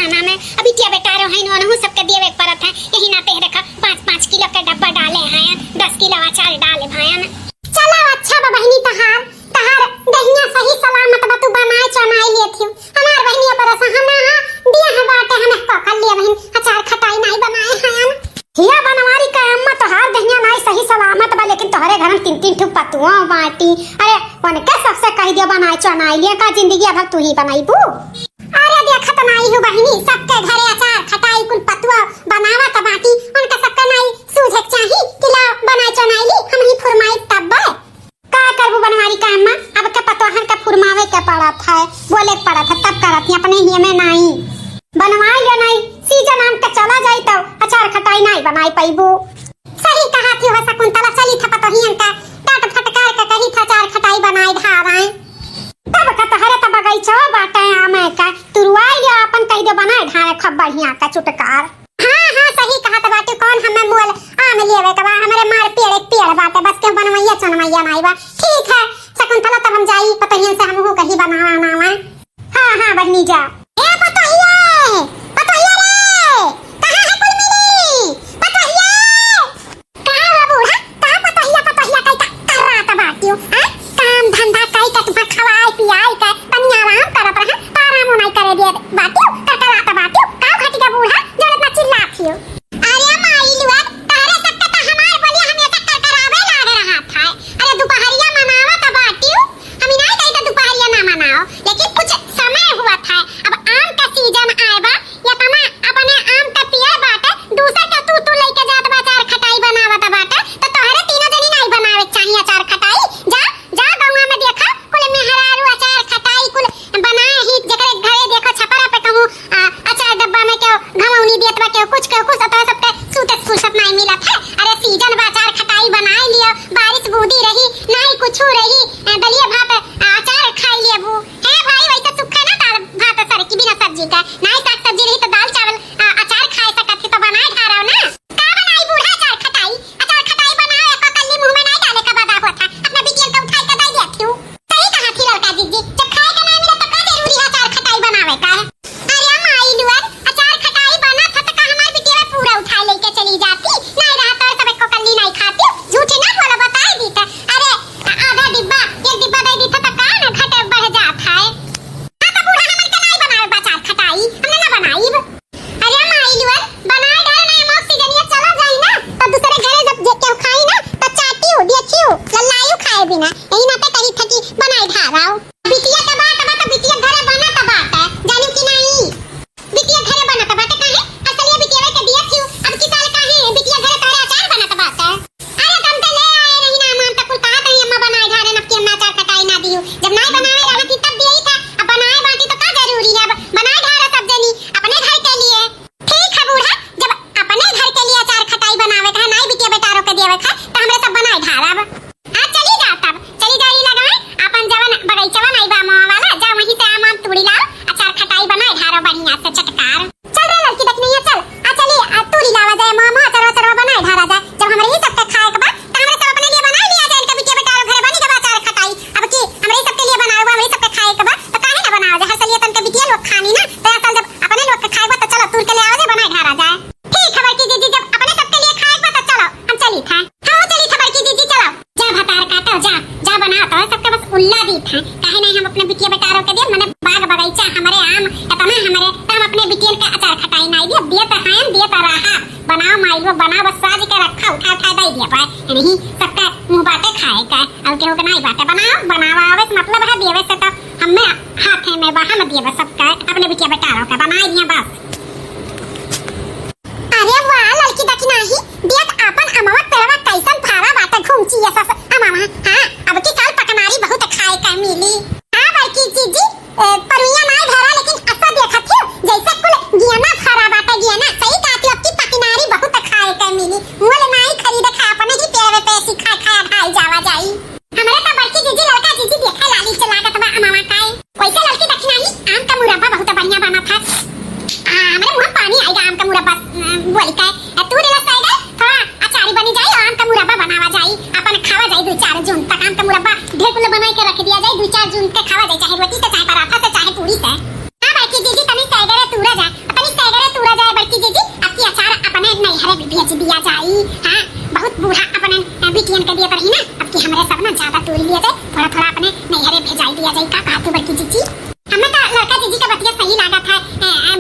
खाना में अभी क्या बेटा रो है नो सबके देवे परत है यही ना ते देखा 5-5 किलो का डब्बा डाले हैं 10 किलो अचार डाले भाई चला अच्छा बा बहनी तहार दहिया सही सलामत बा तू बनाए चनाई लेथी हमार बहनी पर सहाना दिया है बाटे हमें पकड़ लिया बहन अचार खटाई नहीं बनाए हैं हिया बनवारी का अम्मा तहार दहिया नहीं सही सलामत बा लेकिन तोहरे घर में 3-3 ठुक पतुआ बाटी अरे कौन के सबसे कह दिया बनाए चनाई लिया का जिंदगी अब तू ही बनाईबू अरे देखत नहीं हो बहनी सबके घरे अचार खटाई कुल पतुआ बनावा त बाटी उनका सबका नहीं सूझे चाहिए किला बनाए चनाई ली हम ही फरमाई तब का करबू बनवारी का अम्मा अब के पतोहर का फरमावे के पड़त है बोले पड़त है तब करत अपने ही में नहीं बनवाई ले नहीं सीजन आम के चला जाई तो अचार खटाई नहीं बनाई पाइबू सही कहा थी हो शकुंतला चली था पतोहियन का डाट फटकार का कही था अचार खटाई बनाई धाराए तब का तहरे त बगीचा बाटे आमे का तुरवाई ले अपन कह दे बनाए धारे खूब बढ़िया का चुटकार हां सही कहा त बाटे कौन हमें बोल आम लेवे का हमारे मार पेड़ बाटे बस के बनवैया चनवैया नहीं बा ठीक है शकुंतला तब हम जाई पतोहियन से हमहु कही बनावा हां बन्नी जा ए पतोहिया रे कहां है कुल मिली पतोहिया कहां है बूढ़ा कहां पतोहिया कई कर रहा था बाटियो काम धंधा कई का तुम्हारा खवाए पियाई का तनी आराम करत रहा आराम नहीं करे दे बाटियो कर रहा था बाटियो का घटी का बूढ़ा जरूरत ना चिल्लाथियो अरे माई लुआ तारे सकता था हमार बोलिए हम ये तक करावे लाग रहा था अरे दोपहरिया मनावा था बाटियो हम नहीं कही था दोपहरिया ना मनाओ लेकिन कुछ समय हुआ था अब आम का सीजन आए बा या तना अपने आम का पिया बाटे दूसरा का तू लेके जात बा अचार खटाई बनावत बाटे तो तोहरे तीनों जनी नहीं बनावे चाहिए अचार खटाई जा गंगा में देखा कुल मेहरारू अचार खटाई कुल बनाए ही जकरे घरे देखो छपरा पे कहूं अचार डब्बा में क्यों घमौनी देत बा क्यों कुछ तो सबके सूते फुर्सत नहीं मिलत है अरे सीजन बा अचार खटाई बनाए लियो बारिश बूदी रही नहीं कुछ रही दलिया भात अचार खाई लेबू है भाई वैसे सुखे ना दाल भात सर की बिना सब्जी का नहीं साग सब्जी रही तो दाल चावल अचार खाए सकत तो बनाए खा रहा ना का बनाई बूढ़ा अचार खटाई बनाओ एक कल्ली मुंह में नहीं डाले का बदा होता अपना बिटिया का उठाई के दे देती हूं सही कहा थी लड़का जीजी जब खाए का नहीं मिला तो का जरूरी है अचार खटाई बनावे का अरे माई लुआ अचार खटाई बना था तो का हमार बिटिया पूरा उठा लेके चली जाती नहीं रहा तो सब एक कल्ली नहीं खाती झूठी ना बोला बताई दी था अरे आधा डिब्बा एक डिब्बा दे दी था तो का ना घटे बढ़ जात है तो बूढ़ा हमन के नहीं बनावे अचार खटाई हमने ना बनाई अरे माई लुआ बनाए डाले ना ऑक्सीजन ये चला जाई ना तो दूसरे घरे जब केहू खाई ना तो चाटियो देखियो लल्लायू खाए बिना यही ना कही था कि बनाए धाराओ बिटिया का बात तो बिटिया घरे बना था बात जानू कि नहीं बिटिया घरे बना था बात काहे असलिए बिटिया के दिया क्यों अब की साल काहे बिटिया घरे तारे अचार बना था बात अरे तुम तो ले आए नहीं ना मान तक कुल कहा था अम्मा बनाए धारे न कि अम्मा अचार खटाई ना दियो जब नहीं बनाए रहती तब दिया ही था अब बनाए बाटी तो का जरूरी है अब बनाए धारा सब जनी अपने घर के लिए ठीक है बूढ़ा जब अपने घर के लिए अचार खटाई बनावे का नहीं बिटिया बेटारो के देवे का तो हमरे सब बनाए धारा अब चली जा तब चली जाई लगाए अपन जवन बगीचा नहीं बा मां वाला जा वहीं से आम तोड़ी लाओ अचार खटाई बनाए धारा बढ़िया से चटकार चल रे लड़की देखनी है चल चली तोड़ी लावा जाए मामा अचार बनाए धारा जाए जब हमरे ही सबके खाए के बाद तो हमरे सब अपने लिए बना लिया जाए इनका बिटिया बेटारो घरे बनी के अचार खटाई अब की हमरे सबके लिए बनाए हुआ हमरे सबके खाए के बाद तो काहे ना बनाओ जाए हर साल ये तन के बिटिया लोग खानी ना तो असल जब अपने लोग के खाए तो चलो तोड़ के ले आओ जे बनाए धारा जाए ठीक है बड़की जीजी जब अपने सबके लिए खाए तो चलो हम चली था हां चली था बड़की जीजी चलो जा भतार काटो जा बना तो सबके बस उल्ला दी था काहे नहीं हम अपने बिटिया बेटारो के दे मने बाग बगीचा हमारे आम इतना हमारे हम अपने बिटिया का अचार खटाई नहीं दिया तो हैं दिया तो रहा बनाओ माइलो बनाओ बस साज के रखा उठा दे दिया पाए नहीं सबका मुंह बाटे खाए का अब केहू के नहीं बाटे बनावा आवे मतलब है देवे से तो हमें हाथ में बाहर में दिए सबका अपने बिटिया बेटारो का बनाई दिया बस अरे वाह लड़की दकी नहीं देख अपन अमवा पेड़वा कैसन फारा बाटे घूमची ऐसा अमवा हां अब की साल पकनारी बहुत खाए का मिली हां बड़की जीजी परुइया नहीं भरा लेकिन ऐसा देखा थी जैसे कुल गियाना फारा बाटे गियाना सही कहती अब की पकनारी बहुत खाए का मिली मोल नहीं खरीद खा अपने ही पेड़ पे सिखा खाया खाई जावा जाई हमरे तो बड़की जीजी लड़का जीजी देखा लाली चला का तबा अमवा खाए वैसे लड़की दकी नहीं आम का मुरब्बा बहुत बढ़िया बना था हमरे मुंह पानी आएगा आम का मुरब्बा बोल के तू रे साइड थोड़ा अचारी बनी जाए आम का मुरब्बा बनावा जाए अपन खावा जाए 2-4 जून तक आम का मुरब्बा ढेर कुल बनाई के रख दिया जाए 2-4 जून तक खावा जाए चाहे रोटी से चाहे पराठा से चाहे पूरी से हां बाकी दीदी तनी साइड रे तू रे जा अपन ना ज्यादा तोड़ लिया जाए, थोड़ा थोड़ा अपने नैहरे भेजाई दिया जाए। का कहतु बड़की जीजी? हमें तो लड़का जीजी का बतिया सही लागत है।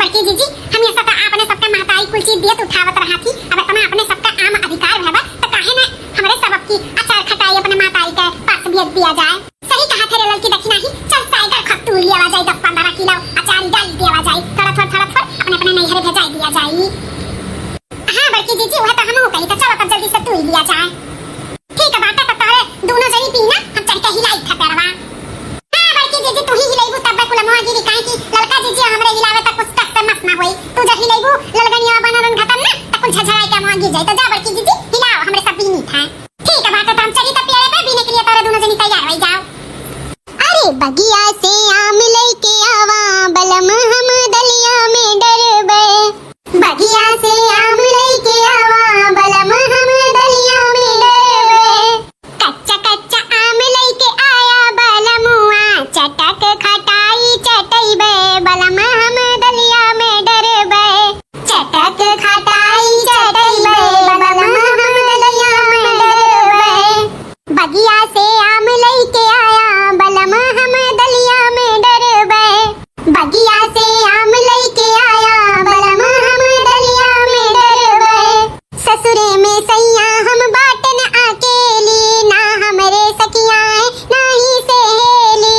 बड़की जीजी हम ये सब आपने सबका महताई कुल चीज दियत उठावत रहा थी। अब इतना अपने सबका आम अधिकार है तो काहे ना हमारे सब की अचार खटाई अपने महताई के पास भेज दिया जाए। सही कहा थे लड़की दक्षिणा ही। चल साइकिल खत्तू लिया जाए 10-15 किलो अचार डाल दिया जाए, थोड़ा थोड़ा अपने अपने नैहरे भेजाई दिया जाए। हां बड़की जीजी वह तो हम कही तो चलो तब जल्दी से तू लिया जाए। ठीक है बाटा तो तारे दोनों जनी पीना हम चढ़ के हिलाई खतरवा। हां बड़की जीजी तू ही हिलाइबू तब कुल मोहगिरी काहे की लड़का जीजी हमरे हिलावे त कुछ तक से मस ना होई। तू जब हिलाइबू ललगनिया बनरन खत्म ना त कुल झझड़ाई के मोहगी जाई। तो जा बड़की जीजी हिलाओ हमरे सब पीनी था। ठीक है बाटा तो हम चली त पेड़े पे पीने के लिए तारे दोनों जनी तैयार हो जाओ। अरे बगिया से आम लेके आवा बलम हम दलिया में डरबे। बगिया से आम लेके आवा बलम हम दलिया में डरबे। कच्चा कच्चा आम लेके आया बलमुआ चटक खटाई चटैबे बलम हम दलिया में डरबे। चटक खटाई चटैबे बलम हम दलिया में डरबे। बगिया से आम लेके आया बलम हम दलिया में डरबे। बगिया से आम लेके आया बलम हम दलिया में डरबे। ससुरे में सैया हम बाटन अकेली ना हमरे सखिया ना ही सहेली।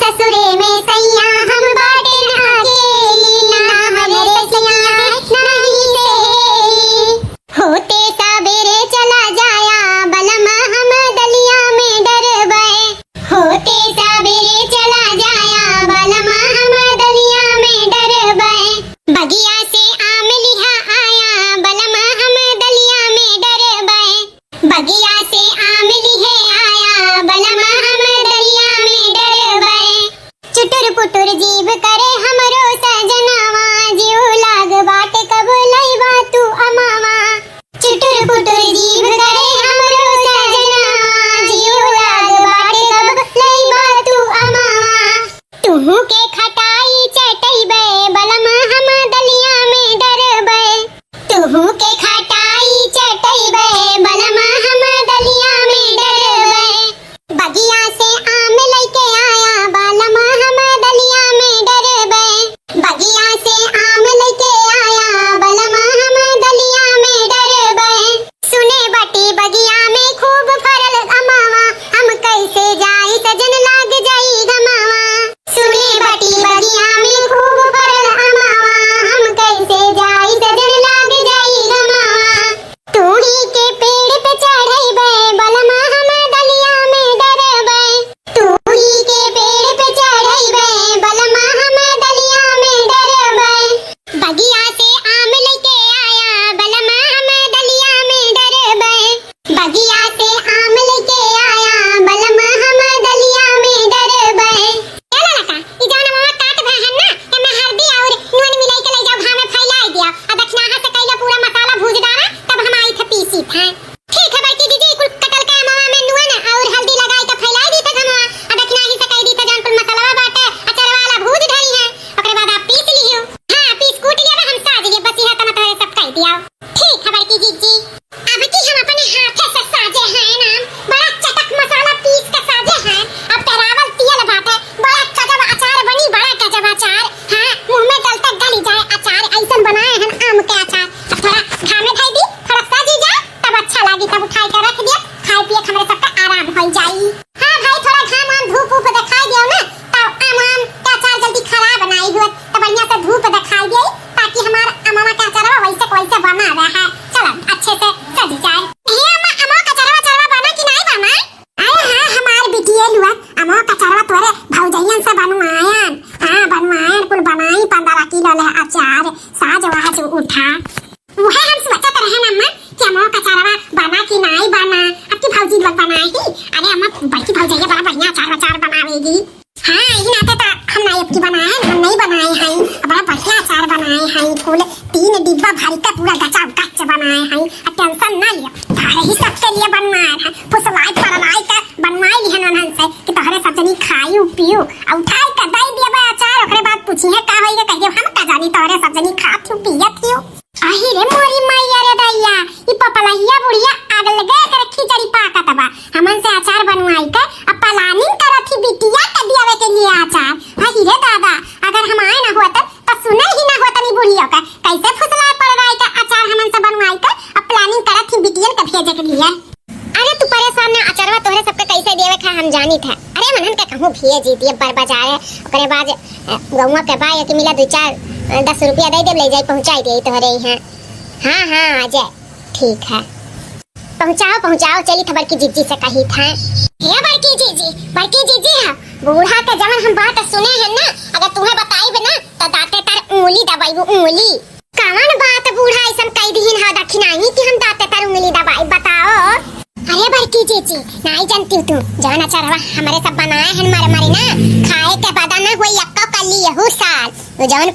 ससुरे में सैया हम बाटन अकेली ना हमरे सखिया ना ही सहेली। होते सबेरे चला जाया बलम हम दलिया में डरबे। होते सबेरे चला जाया बलम हम दलिया में डरबे। बगिया से आम लिहा आया बलम हम दलिया में डरबे। बगिया से आम लिहे आया बलम हम दलिया में डरबे। चुटुर पुटुर जीव करे हमरो सजनावा जीव लाग बाट कब लईबा तू अमावा। चुटुर पुटुर जीव करे हमरो सजनावा जीव लाग बाट कब लईबा तू अमावा। तुहू के खटाई चटैबे बलम हम दलिया में डरबे। तुहू के खटाई चटैबे बलम हम दलिया में डरबे। बगिया से आम लेके आया बलम हम दलिया में डरबे। बगिया से आम लेके आया बलम हम दलिया में डरबे। सुने बटी बगिया में खूब फरल अमावा हम कैसे जाई सजन लाग जाई गमावा। सुने बटी बगिया में खूब फरल अमावा हम कैसे जाई सजन लाग जाई गमावा। तूड़ी के पेड़ पे चढ़ैबे बलम हम दलिया में डरबे। तूड़ी के पेड़ पे चढ़ैबे बलम हम दलिया में डरबे। बगिया से आम लेके आया बलम हम दलिया में डरबे। बगिया से आम लेके आया बलम हम दलिया में डरबे। चला लका ई जौन मामा काट बहन ना एमे हल्दी और नून मिलाई के ले जाओ घाव में फैलाई दिया और दक्षिणा से कइला पूरा मसाला भूज डाला तब हम आई थे पीसी था। ठीक है बड़की दीदी कुल कटल का मामा में नून और हल्दी लगाई तो फैलाई दी थे घमवा और दक्षिणा ही से कह दी थे जौन कुल मसाला बाटे अचार वाला भूज धरी है ओकरे बाद आप पीस लियो। हां पीस कूट लिया हम साज लिए बस यह तना सब कह दिया। ठीक है बड़की दीदी अब की हम अपने हाथ से साजे हैं ना बड़ा चटक मसाला पीस के साजे हैं। अब पेरावल तियल बाटे बड़ा गजब अचार बनी बड़ा गजब अचार। हां मुंह में डलता गली जाए अचार ऐसन बनाए हैं आम के अचार। अब थोड़ा घाम में धई दी थोड़ा साजी जाए तब अच्छा लागी तब उठाई के रख दिया खाए पिए हमरे सबका आराम हो जाई। हां भाई थोड़ा घाम आम धूप ऊप दिखाई दियो ना तब आम का अचार जल्दी खराब बनाई हुआ तब बढ़िया से धूप दिखाई दे ताकि हमारा अमामा का अचार वैसे बना रहा है। चलो अच्छे से सज जाए। हे अम्मा अम्मा का अचार बना कि नहीं बना? अरे हां हमार बिटिया लुआ अम्मा का अचार तोरे भौजैयन से बनवायन। हां बनवायन कुल बनाई 15 किलो ले अचार साज वाज उठा। वह हम सोचत रहे ना अम्मा कि अम्मा का अचार बना कि नहीं बना। आपकी भौजी लोग बनाई ही। अरे अम्मा बड़की भौजैया बड़ा बढ़िया अचार बनावेगी। हां ई नाते तो हम नहीं आपकी बनाए हैं हम नहीं बनाए हैं बड़ा बढ़िया अचार बनाए हैं कुल 3 डिब्बा भर के पूरा गचाव गच बनाए हैं। टेंशन ना लियो तारे ही सबके लिए बनवाए हैं फुसलाई फरलाई का बनवाई लिहन उन्हन से कि तोहरे सब जनी खाइयो पियो और उठाई के दई दिए अचार ओकरे बाद पूछी है का होई कहियो हम का जानी तोहरे सब जनी खात हो पियत हो। आही रे मोरी मैया रे दैया ई पपलैया बुढ़िया आग लगे कर खिचड़ी पाकत बा हमन से अचार बनवाई लिया। अरे तू परेशान ना, अचरवा तोहरे सबके कैसे देवे खा हम जानी था। अरे मनन के कहूं भेज दिए पर बाजार ओकरे बाद गौवा के बा कि मिला 2-4 10 रुपया दे ले जाई पहुंचाई दे तोहरे यहाँ। हां हां आ जाए, ठीक है पहुंचाओ पहुंचाओ। चली खबर की जीजी से कही था। हे बड़की जीजी है बूढ़ा के जवन हम बात सुने हैं ना, अगर तुम्हें बताई भी ना तो दाते तार उंगली दबाई उंगली। कौन बात बूढ़ा ऐसा कह दीन हा दखिनाई कि हम दाते तार उंगली दबाई, बताओ। अरे बड़की जीजी नहीं जानती तू जान अचारवा हमारे सब बनाए हैं मारे ना, खाए के बाद ना कोई यक्का कली यहू साल वो जान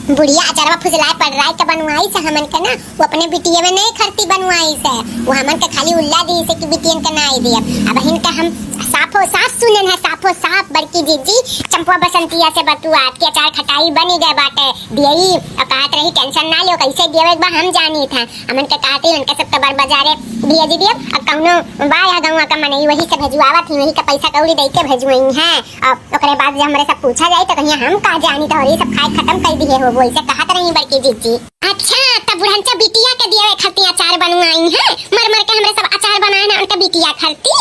बुढ़िया अचारवा फुसलाए पड़ रहा है के बनवाई से हमन के ना, वो अपने बिटिया में नहीं खरती बनवाई से, वो हमन के खाली उल्ला दी से कि बिटियन के ना दिया। अब इनका हम साफो साफ सुनन है, साफो साफ बड़की जीजी चंपा बसंतिया से बतुआत के अचार खटाई बनी गए बाटे दियई। और कहत रही टेंशन ना लो कैसे देवे एक बार हम जानी था, हमन के कहते उनके सब के बार बाजारे दिया जी दिया। अब कहनो बा या गांव का मनई वही से भेजवावा थी, वही का पैसा कौड़ी दे के भेजवई है। और ओकरे बाद जब हमरे सब पूछा जाए तो कहिया हम का जानी तो ये सब खाए खत्म कर दिए हो, वैसे कहत रही बड़की जीजी। अच्छा तब बुढ़नचा बिटिया के दिए खरती अचार बनवाई है, मर मर के हमरे सब अचार बनाए ना उनका बिटिया खरती।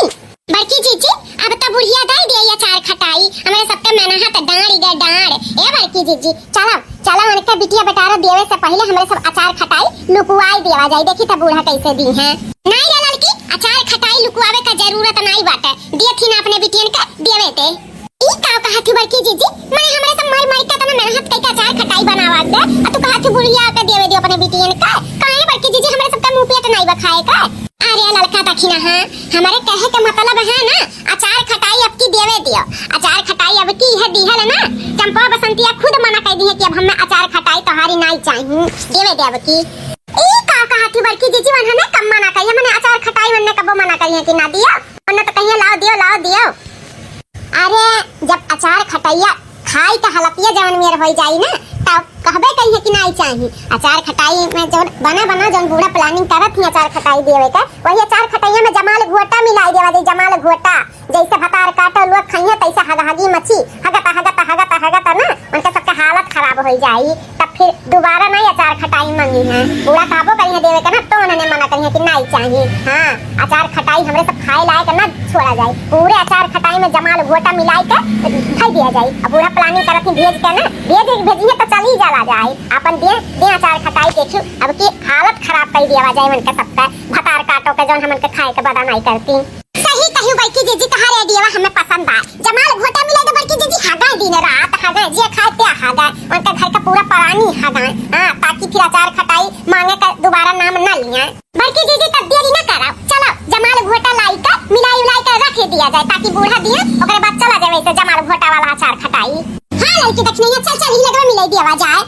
बड़की जीजी अब तो बुढ़िया दे दे अचार खटाई हमारे सबके मेनहा त डांड गए डांड। ए बड़की जीजी चलो चलो उनके बिटिया बेटारा देवे से पहले हमारे सब अचार खटाई लुकवाई देवा जाए, देखी त बूढ़ा कैसे दी है। नहीं रे लड़की अचार खटाई लुकवावे का जरूरत नहीं बाटे, दिए थी ना अपने बिटियन का देवे ते। ई का कहत बड़की जीजी माने हमरे सब मर मर के तना मेहनत कई का अचार खटाई बनावा दे आ तू कहत बुढ़िया के देवे दे अपने बिटियन का। काहे बड़की जीजी हमरे सब का मुंह पेट नहीं बखाए का। अरे लड़का दखिना हां हमारे कहे का मतलब है ना अचार खटाई अब की देवे दियो, अचार खटाई अब की है दिहल ना। चंपा बसंतिया खुद मना कर दी है कि अब हमें अचार खटाई तोहारी नहीं चाहिए, देवे दे अब की। ई का कहत बड़की जीजी मन हमें कम मना कहिए, मैंने अचार खटाई मन कब मना कहिए कि ना दियो, वरना तो कहिए लाओ दियो। अरे जब अचार खटाइया खाई तो हलपिया जवन मेर हो जाई ना तब कहबे कहिए कि नहीं चाहिए। अचार खटाई में जो बना जौन बूढ़ा प्लानिंग करत ही अचार खटाई देवे का, वही अचार खटाइया में जमाल घोटा मिलाई देवा दे, जमाल घोटा जैसे भतार काटो लोग खइया तैसे हगहगी मच्छी हगता ना उनके सबके हालत खराब हो जाई, तब फिर दोबारा नहीं अचार खटाई मांगी है। बूढ़ा काबो कहिए देवे का ना तो उन्होंने मना कहिए कि नहीं चाहिए। हां अचार खटाई हमरे सब खाए लायक ना छोड़ा जाए, पूरे अचार खटाई में जमाल घोटा मिलाई के खाई दिया जाए। अब बूढ़ा प्लानिंग करत ही भेज के ना भेजिए तो चली जाला जाए अपन दे अचार खटाई देखियो अब की हालत खराब कर दिया जाए मन के सबका भतार काटो के जौन हमन के खाए के बड़ा नहीं करती। सही कहियो बड़की जीजी तहारे आइडिया हमें पसंद बा, जमाल घोटा मिले तो बड़की जीजी हागा दिन रात हागा जे खाए ते हागा उनका घर का पूरा परानी हागा। हां ताकि फिर अचार खटाई मांगे का दोबारा नाम ना लिया। बड़की जीजी तब देरी ना करो, चलो जमाल घोटा लाई का मिलाई उलाई कर रख दिया जाए ताकि बूढ़ा दिया ओकरे बाद चला जाए वैसे जमाल घोटा वाला अचार खटाई। हां लड़की देखनी है, चल ही लगवा मिलाई दिया जाए,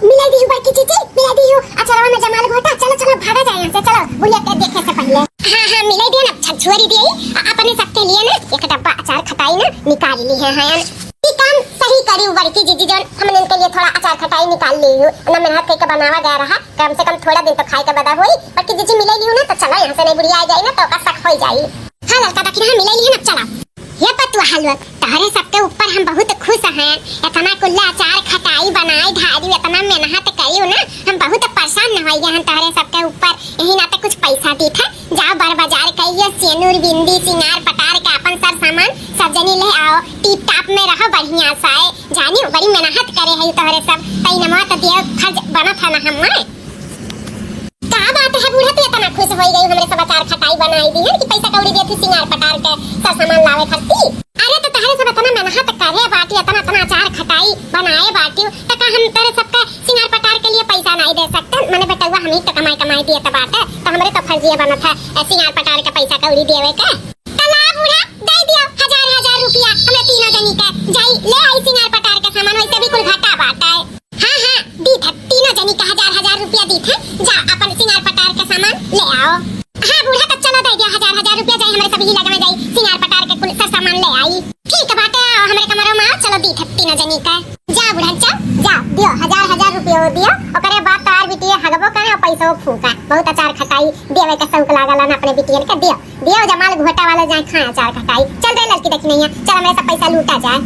मिलाई दी बड़की जीजी मिलाई दी अचारवा में जमाल घोटा। चलो भागा जाए यहां से, चलो बुढ़िया के देखे से पहले। हां मिलाई दी ना छछुरी दी अपने सबके लिए ना एक डब्बा अचार खटाई ना निकाल ली है। हां ये काम सही करी बड़की जीजी जौन हमने इनके लिए थोड़ा अचार खटाई निकाल ली ना, मेहनत करके बनावा गया रहा, कम से कम थोड़ा दिन तो खाए के बदा होई। बड़की जीजी मिलाई ली ना तो चलो यहां से नहीं बुढ़िया आ जाए ना तो का शक हो जाई। हां लड़का दखिना मिलाई ली ना चलो। ये पतवा हलवा तहरे सबके ऊपर हम बहुत खुश हैं, इतना कुल्ला अचार खटाई बनाई ढारी इतना मेहनत करी ना, हम बहुत परेशान न होई हैं तहरे सबके ऊपर। यही ना तो कुछ पैसा दी था जाओ बर बाजार कहिए सेनुर बिंदी सिंगार पटार के अपन सर सामान सब जनी ले आओ, टिप टाप में रहो बढ़िया साए जानी बड़ी मेहनत करे है तहरे सब तई नमवा तो दियो खर्च बना था ना हम का बात है। बूढ़ा तो इतना खुश हो गई हमरे सब अचार खटाई बनाई दी है कि पैसा कौड़ी दी थी सिंगार पटार के सब सामान लावे खर्ची। अरे तो तहरे सब इतना मेहनत करे बाटी इतना अचार खटाई बनाए बाटी तो का हम तेरे सबका सिंगार पटार के लिए पैसा नहीं दे सकते, मैंने बेटवा हम ही तो कमाई दिए तो बात है, तो हमरे तो फर्जिया बना था सिंगार पटार के पैसा कौड़ी देवे का। तला बूढ़ा दे दियो हजार रुपया हमें तीनों जनी के जाई ले आई सिंगार पटार के सामान, वैसे भी कुल घाटा बाटा है। हां दी था तीनों जनी का हजार रुपया दी था, जा अपन सिंगार पटार के सामान ले आओ। हां बूढ़ा तो चलो दे दिया हजार रुपया जाई हमरे सब ही लगवा जाई सिंगार पटार के कुल सब सामान ले आई। ठीक है बाटे हमरे कमरे में आओ, चलो दी था तीनों जनी का जा बूढ़ा जा दियो हजार रुपया दियो ओकरे बाद तार बिटिया हगबो करे और पैसा फूका बहुत अचार खटाई देवे का शौक लागल ना अपने बिटिया के दियो जमाल घोटा वाला जाए खाए अचार खटाई। चल रे लड़की देखी नहीं है, चल मेरे सब पैसा लूटा जाए।